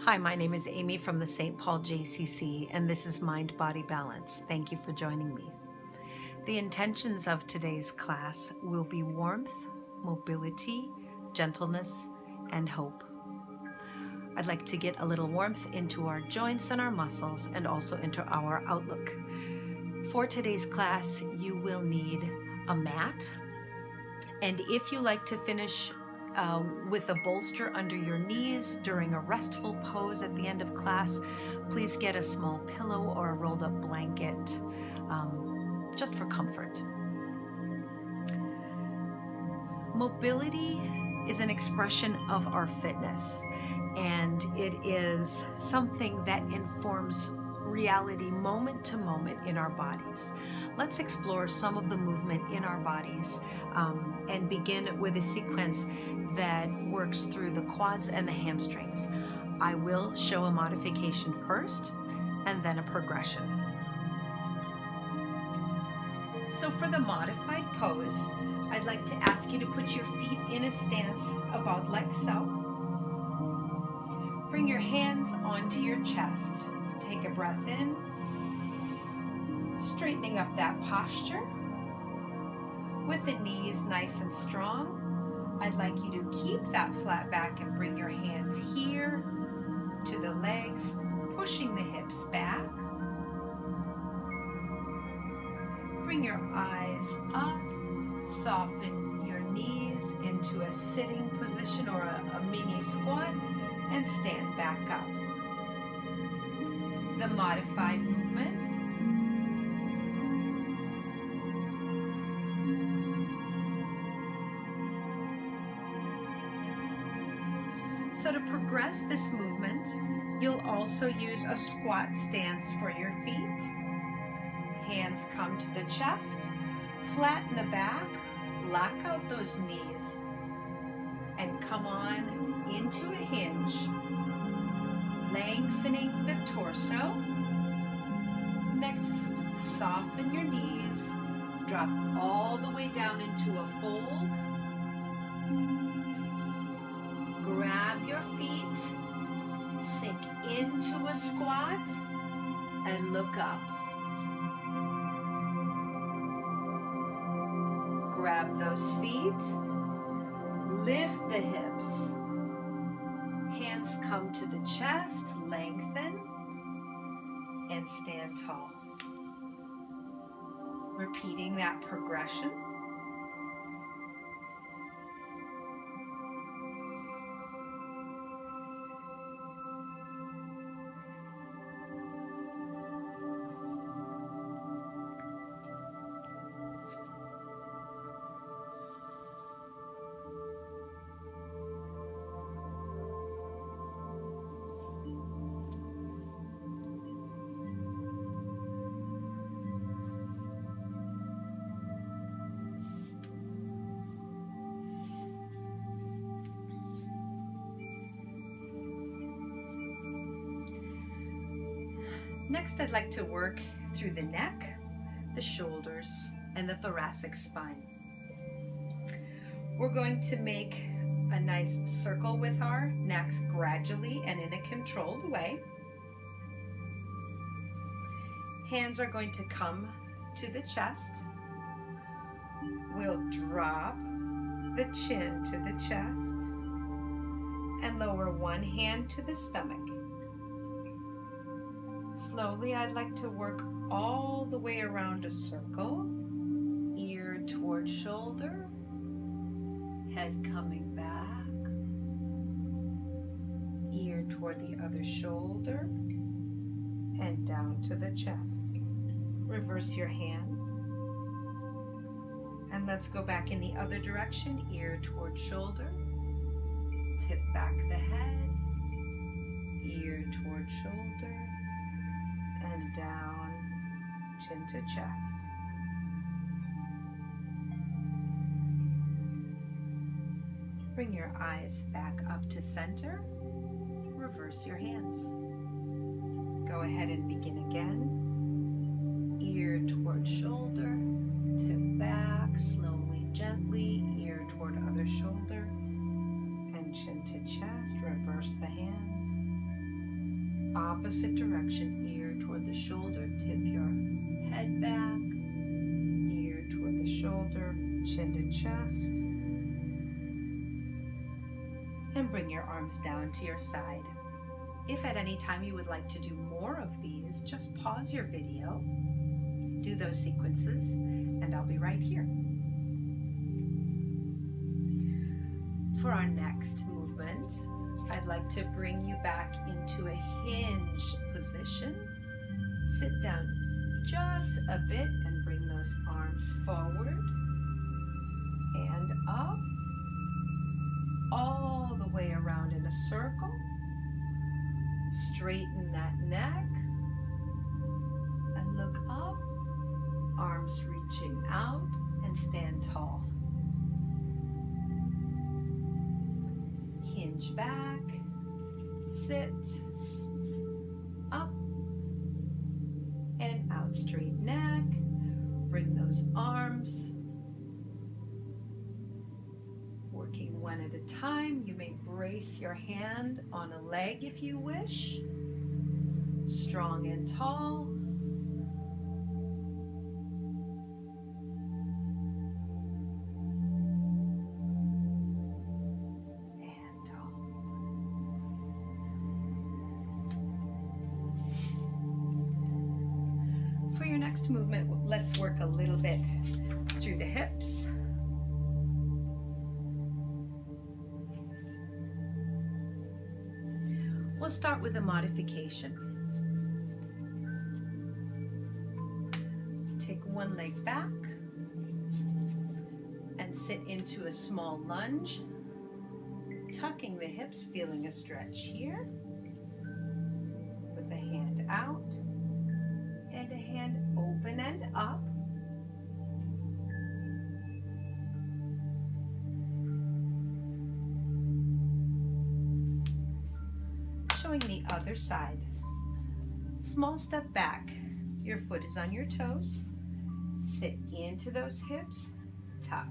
Hi, my name is Amy from the St. Paul JCC, and this is MindBody Balance. Thank you for joining me. The intentions of today's class will be warmth, mobility, gentleness, and hope. I'd like to get a little warmth into our joints and our muscles and also into our outlook. For today's class, you will need a mat, and if you like to finish with a bolster under your knees during a restful pose at the end of class, please get a small pillow or a rolled up blanket just for comfort. Mobility is an expression of our fitness, and it is something that informs reality moment to moment in our bodies. Let's explore some of the movement in our bodies and begin with a sequence that works through the quads and the hamstrings. I will show a modification first and then a progression. So for the modified pose, I'd like to ask you to put your feet in a stance about like so. Bring your hands onto your chest. Take a breath in, straightening up that posture. With the knees nice and strong, I'd like you to keep that flat back and bring your hands here to the legs, pushing the hips back. Bring your eyes up, soften your knees into a sitting position or a mini squat, and stand back up. The modified movement. So to progress this movement, you'll also use a squat stance for your feet. Hands come to the chest, flatten the back, lock out those knees, and come on into a hinge. Lengthening the torso. Next, soften your knees. Drop all the way down into a fold. Grab your feet. Sink into a squat and look up. Grab those feet. Lift the hips. Hands come to the chest, lengthen, and stand tall. Repeating that progression. Next, I'd like to work through the neck, the shoulders, and the thoracic spine. We're going to make a nice circle with our necks gradually and in a controlled way. Hands are going to come to the chest. We'll drop the chin to the chest and lower one hand to the stomach. Slowly, I'd like to work all the way around a circle, ear toward shoulder, head coming back, ear toward the other shoulder, and down to the chest. Reverse your hands, and let's go back in the other direction, ear toward shoulder, tip back the head, ear toward shoulder, and down, chin to chest. Bring your eyes back up to center. Reverse your hands. Go ahead and begin again. Ear toward shoulder, tip back, slowly, gently, ear toward other shoulder, and chin to chest. Reverse the hands. Opposite direction, ear toward the shoulder, tip your head back, ear toward the shoulder, chin to chest, and bring your arms down to your side. If at any time you would like to do more of these, just pause your video, do those sequences, and I'll be right here. For our next movement, I'd like to bring you back into a hinged position. Sit down just a bit and bring those arms forward and up, all the way around in a circle. Straighten that neck and look up, arms reaching out, and stand tall. Hinge back, sit, up and out, straight neck, bring those arms, working one at a time. You may brace your hand on a leg if you wish, strong and tall. For your next movement, let's work a little bit through the hips. We'll start with a modification. Take one leg back and sit into a small lunge, tucking the hips, feeling a stretch here, with a hand out and a hand open and up. Showing the other side. Small step back. Your foot is on your toes. Sit into those hips, tuck.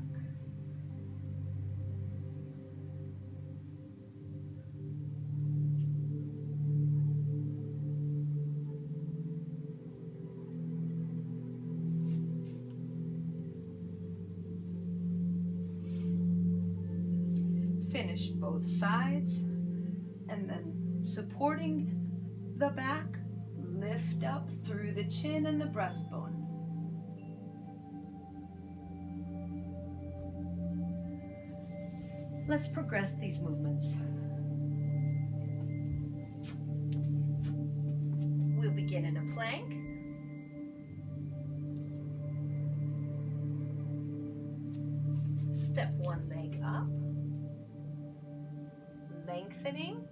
Finish both sides, and then supporting the back, lift up through the chin and the breastbone. Let's progress these movements. We'll begin in a plank. Step one leg up, lengthening.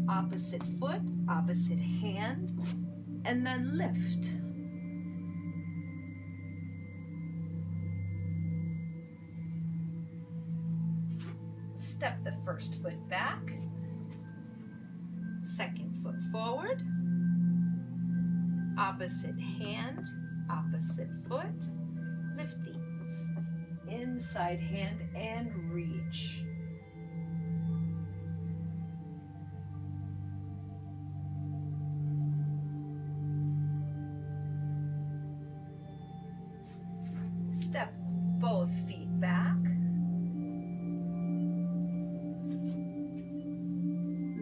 Opposite foot, opposite hand, and then lift. Step the first foot back, second foot forward, opposite hand, opposite foot, lift the inside hand and reach. Step both feet back.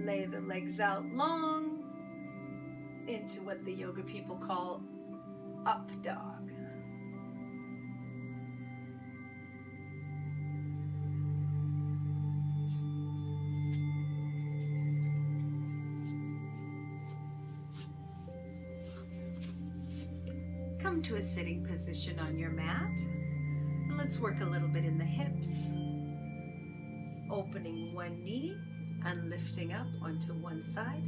Lay the legs out long into what the yoga people call up dog. Come to a sitting position on your mat. And let's work a little bit in the hips. Opening one knee and lifting up onto one side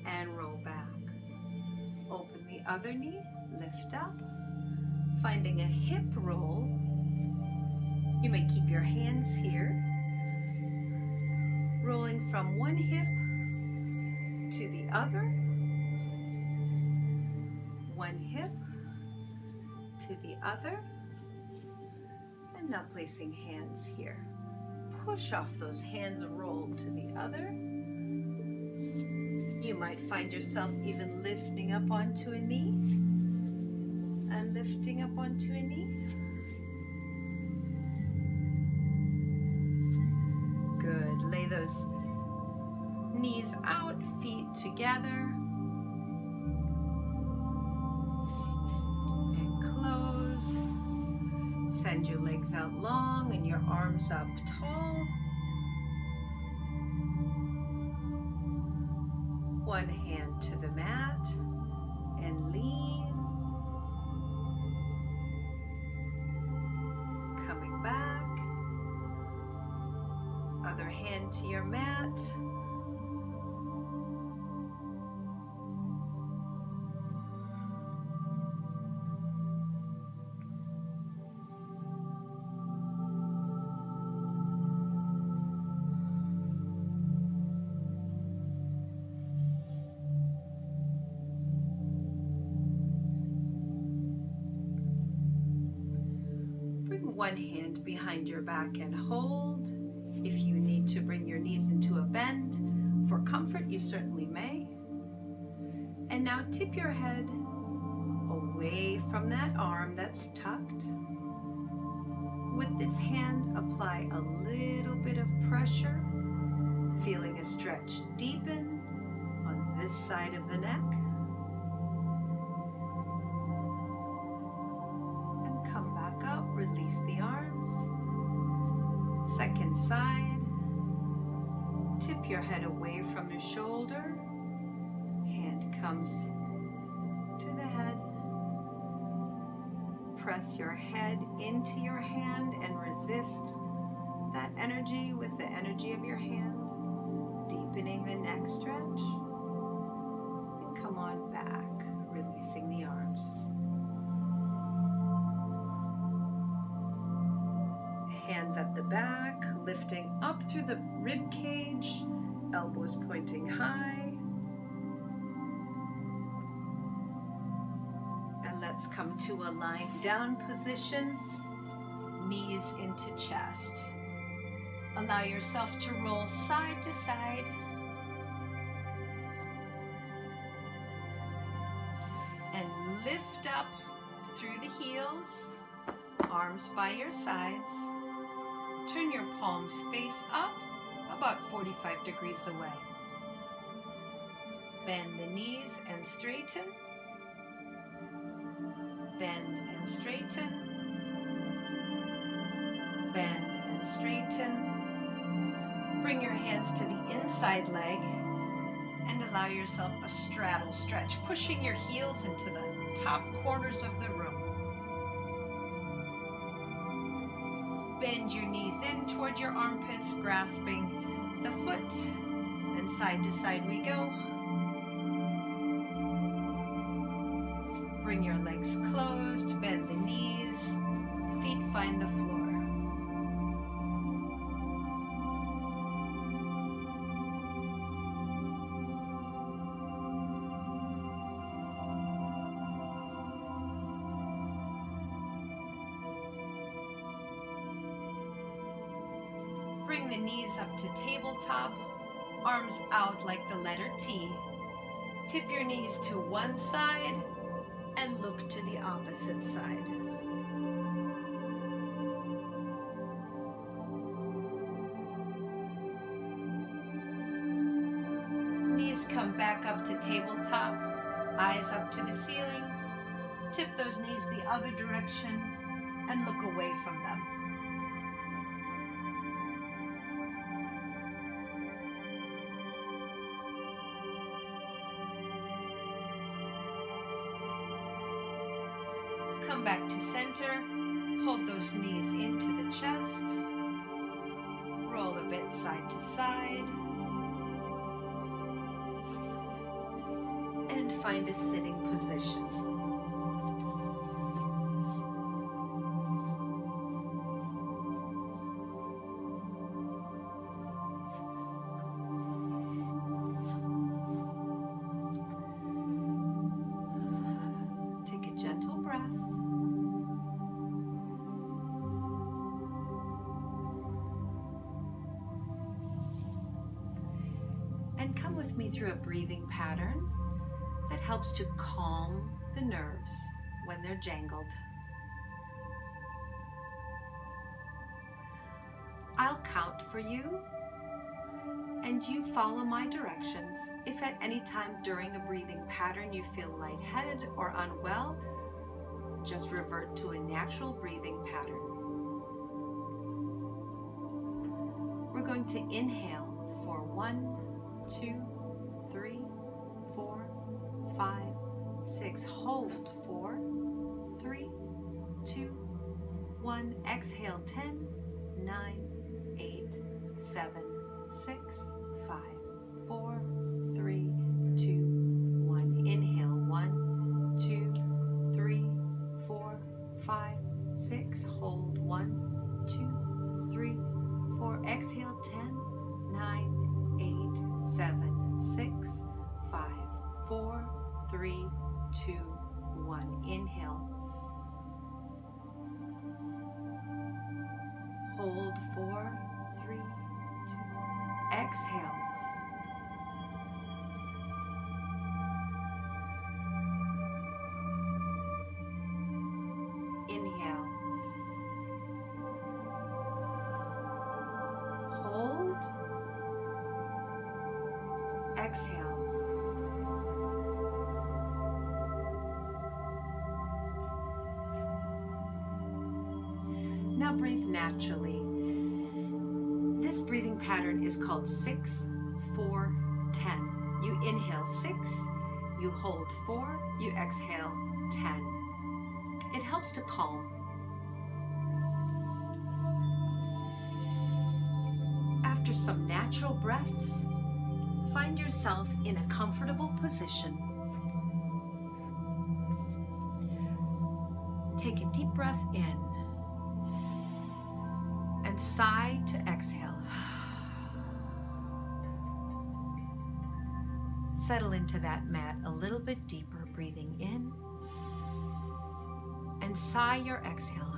and roll back. Open the other knee, lift up. Finding a hip roll. You may keep your hands here. Rolling from one hip to the other. One hip to the other. And now placing hands here. push off those hands, roll to the other. You might find yourself even lifting up onto a knee and lifting up onto a knee. Good. Lay those knees out, feet together. And close. Send your legs out long and your arms up tall. One hand to the mat and lean. Coming back. Other hand to your mat. One hand behind your back and hold. If you need to bring your knees into a bend, for comfort you certainly may. And now tip your head away from that arm that's tucked. With this hand, apply a little bit of pressure, feeling a stretch deepen on this side of the neck. Release the arms. Second side. Tip your head away from your shoulder. Hand comes to the head. Press your head into your hand and resist that energy with the energy of your hand, deepening the neck stretch. And come on back, releasing the arms. Hands at the back, lifting up through the rib cage, elbows pointing high. And let's come to a lying down position, knees into chest. Allow yourself to roll side to side. And lift up through the heels, arms by your sides. Turn your palms face up, about 45 degrees away. Bend the knees and straighten. Bend and straighten. Bend and straighten. Bring your hands to the inside leg and allow yourself a straddle stretch, pushing your heels into the top corners of the room. Bend your knees in toward your armpits, grasping the foot, and side to side we go. Bring your legs closed, bend the knees, feet find the floor. Bring the knees up to tabletop, arms out like the letter T. Tip your knees to one side and look to the opposite side. Knees come back up to tabletop, eyes up to the ceiling. Tip those knees the other direction and look away from them. Come back to center, hold those knees into the chest, roll a bit side to side, and find a sitting position. Take a gentle breath. And come with me through a breathing pattern that helps to calm the nerves when they're jangled. I'll count for you, and you follow my directions. If at any time during a breathing pattern you feel lightheaded or unwell, just revert to a natural breathing pattern. We're going to inhale for 1, 2, 3, 4, 5, 6. Hold 4, 3, 2, 1. Exhale 10, 9, 8, 7, 6, 5, 4, 3, 2, 1. Inhale 1, 2, 3, 4, 5, 6. Hold 1, 2, 3, 4. Exhale 10, 9, 8, 7, 6, 5, 4, 3, 2, 1. Inhale. Hold 4, 3, 2. Exhale. Inhale. Hold. Exhale. Now breathe naturally. This breathing pattern is called 6, 4, 10. You inhale 6, you hold 4, you exhale 10. It helps to calm. After some natural breaths, find yourself in a comfortable position. Take a deep breath in and sigh to exhale. Settle into that mat a little bit deeper, breathing in, and sigh your exhale.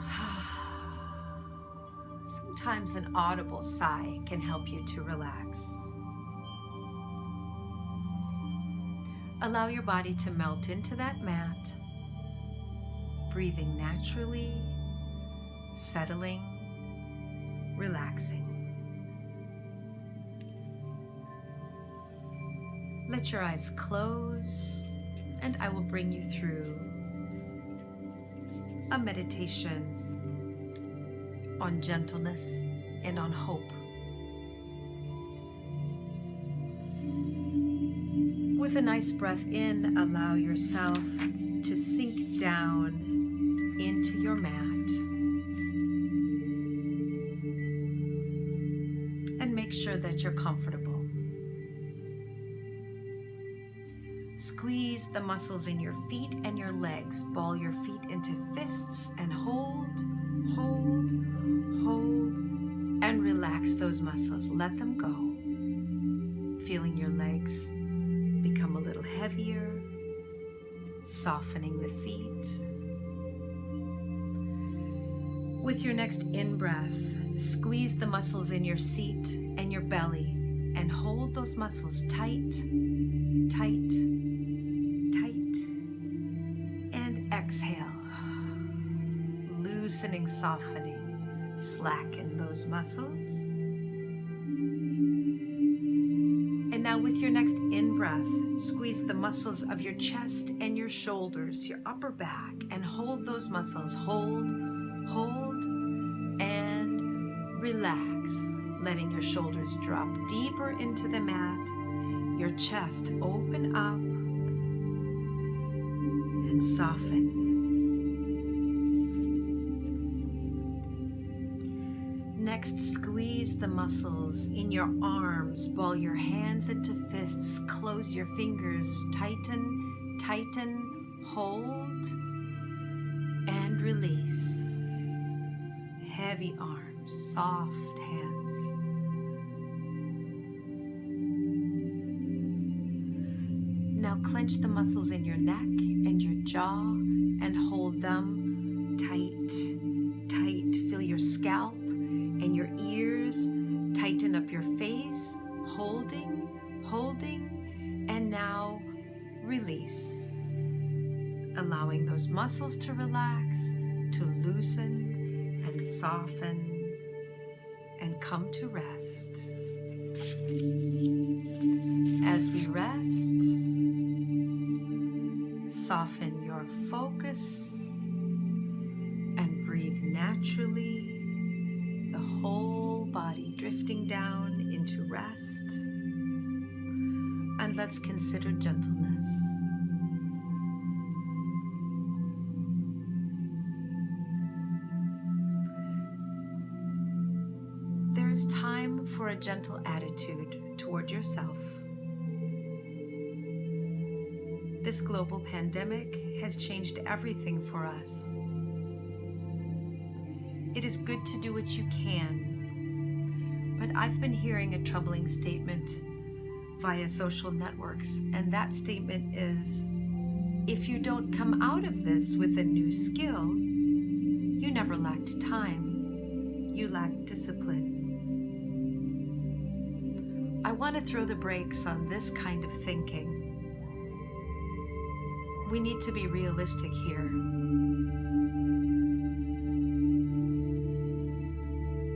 Sometimes an audible sigh can help you to relax. Allow your body to melt into that mat, breathing naturally, settling, relaxing. Let your eyes close, and I will bring you through a meditation on gentleness and on hope. With a nice breath in, allow yourself to sink down into your mat. And make sure that you're comfortable. Squeeze the muscles in your feet and your legs. Ball your feet into fists and hold, hold, hold, and relax those muscles. Let them go. Feeling your legs become a little heavier, softening the feet. With your next in-breath, squeeze the muscles in your seat and your belly and hold those muscles tight, tight, tight. And exhale, loosening, softening, slacken those muscles. And now with your next in-breath, squeeze the muscles of your chest and your shoulders, your upper back, and hold those muscles. Hold, hold, and relax, letting your shoulders drop deeper into the mat, your chest open up and soften. Next, squeeze the muscles in your arms, ball your hands into fists, close your fingers, tighten, tighten, hold, and release. Heavy arms, soft hands. Now clench the muscles in your neck and your jaw and hold them tight, tight. Feel your scalp and your ears. Tighten up your face, holding, holding, and now release, allowing those muscles to relax, to loosen and soften and come to rest. As we rest, soften your focus and breathe naturally, the whole body drifting down into rest. And let's consider gentleness. There is time for a gentle attitude toward yourself. This global pandemic has changed everything for us. It is good to do what you can, but I've been hearing a troubling statement via social networks, and that statement is, if you don't come out of this with a new skill, you never lacked time, you lacked discipline. I want to throw the brakes on this kind of thinking. We need to be realistic here.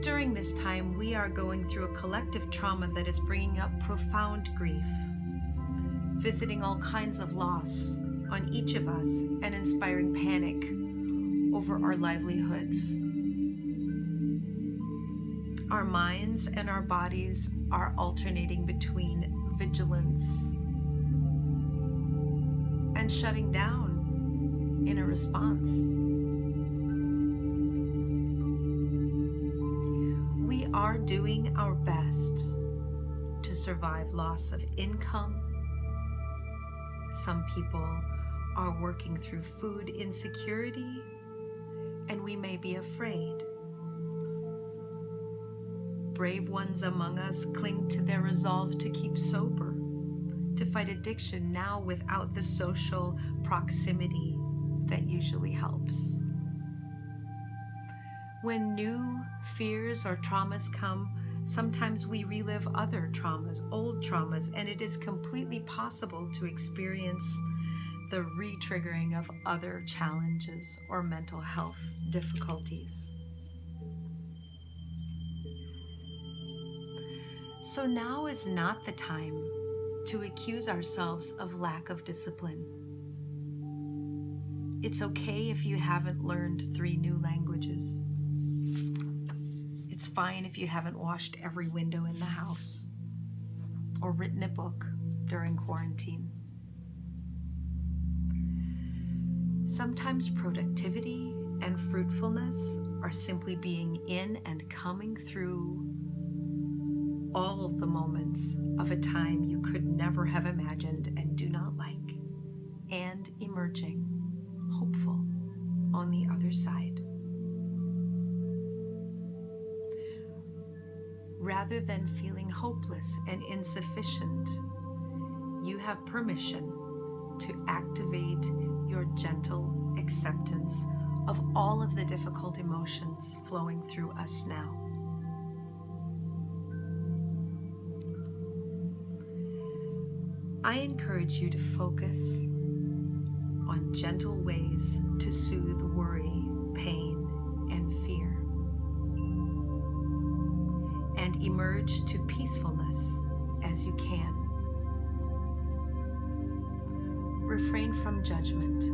During this time, we are going through a collective trauma that is bringing up profound grief, visiting all kinds of loss on each of us and inspiring panic over our livelihoods. Our minds and our bodies are alternating between vigilance and shutting down in a response. We are doing our best to survive loss of income. Some people are working through food insecurity, and we may be afraid. Brave ones among us cling to their resolve to keep sober, to fight addiction now without the social proximity that usually helps. When new fears or traumas come, sometimes we relive other traumas, old traumas, and it is completely possible to experience the re-triggering of other challenges or mental health difficulties. So now is not the time to accuse ourselves of lack of discipline. It's okay if you haven't learned 3 new languages. It's fine if you haven't washed every window in the house or written a book during quarantine. Sometimes productivity and fruitfulness are simply being in and coming through all of the moments of a time you could never have imagined and do not like, and emerging hopeful on the other side. Rather than feeling hopeless and insufficient, you have permission to activate your gentle acceptance of all of the difficult emotions flowing through us now. I encourage you to focus on gentle ways to soothe worry, pain, and fear, and emerge to peacefulness as you can. Refrain from judgment.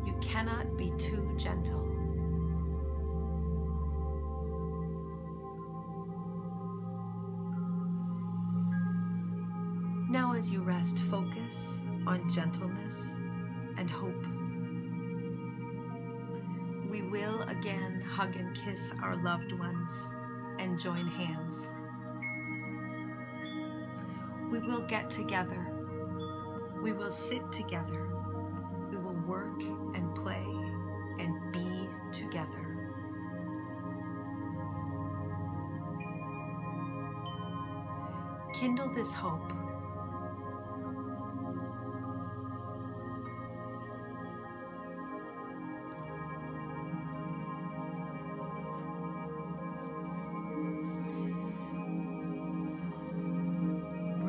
You cannot be too gentle. Now, as you rest, focus on gentleness and hope. We will again hug and kiss our loved ones and join hands. We will get together. We will sit together. We will work and play and be together. Kindle this hope.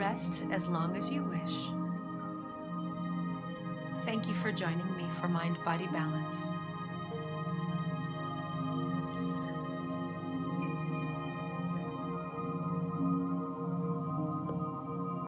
rest as long as you wish. Thank you for joining me for Mind Body Balance.